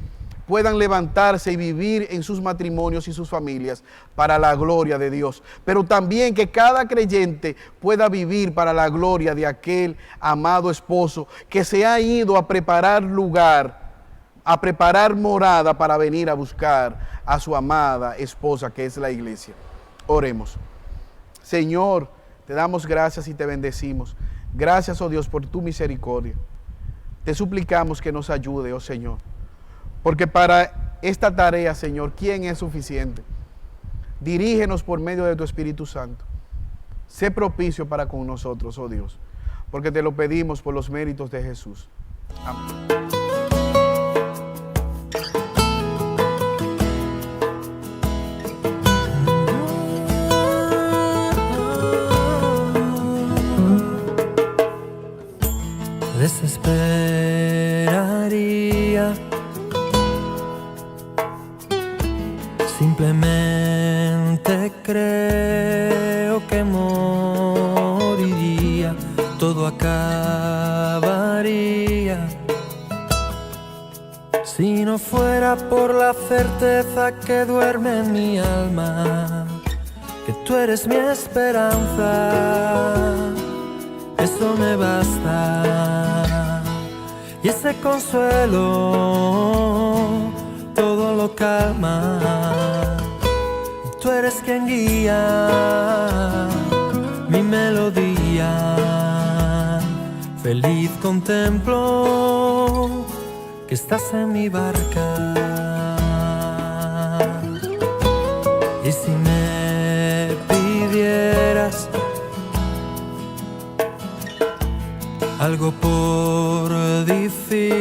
puedan levantarse y vivir en sus matrimonios y sus familias para la gloria de Dios. Pero también que cada creyente pueda vivir para la gloria de aquel amado esposo que se ha ido a preparar lugar, a preparar morada para venir a buscar a su amada esposa, que es la iglesia. Oremos. Señor, te damos gracias y te bendecimos. Gracias, oh Dios, por tu misericordia. Te suplicamos que nos ayude, oh Señor. Porque para esta tarea, Señor, ¿quién es suficiente? Dirígenos por medio de tu Espíritu Santo. Sé propicio para con nosotros, oh Dios, porque te lo pedimos por los méritos de Jesús. Amén. Desesperaría, simplemente creo que moriría, todo acabaría si no fuera por la certeza que duerme en mi alma, que tú eres mi esperanza. Eso me basta, y ese consuelo todo lo calma. tú eres quien guía mi melodía. Feliz contemplo que estás en mi barca. Y si me pidieras algo por difícil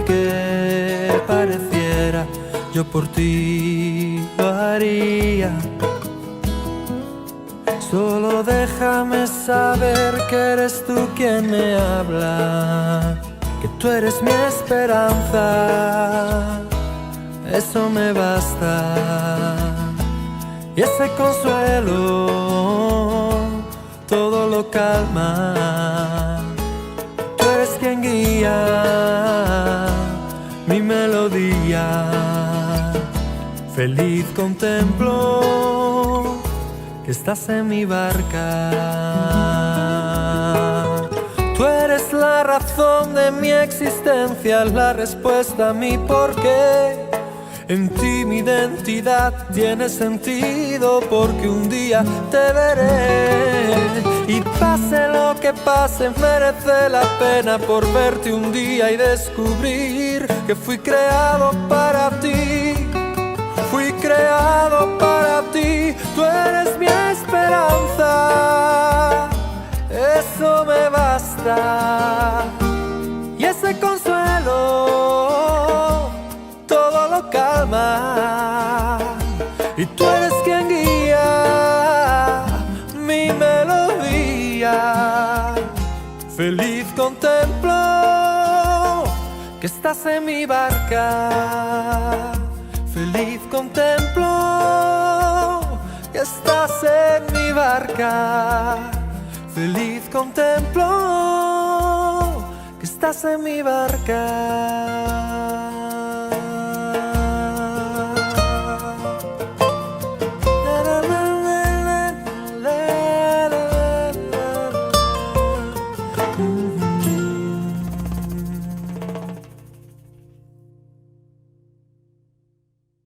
que pareciera, yo por ti lo haría. Solo déjame saber que eres tú quien me habla, que tú eres mi esperanza. Eso me basta. Y ese consuelo todo lo calma. Tú eres quien guía mi melodía. Feliz contemplo que estás en mi barca. Tú eres la razón de mi existencia, la respuesta a mi porqué. En ti mi identidad tiene sentido, porque un día te veré. Y pase lo que pase, merece la pena por verte un día y descubrir que fui creado para ti. Fui creado para ti, tú eres mi esperanza. Eso me basta. Y ese consuelo todo lo calma. Y tú eres quien guía mi melodía. Feliz contemplo que estás en mi barca. Feliz contemplo que estás en mi barca. Feliz contemplo que estás en mi barca.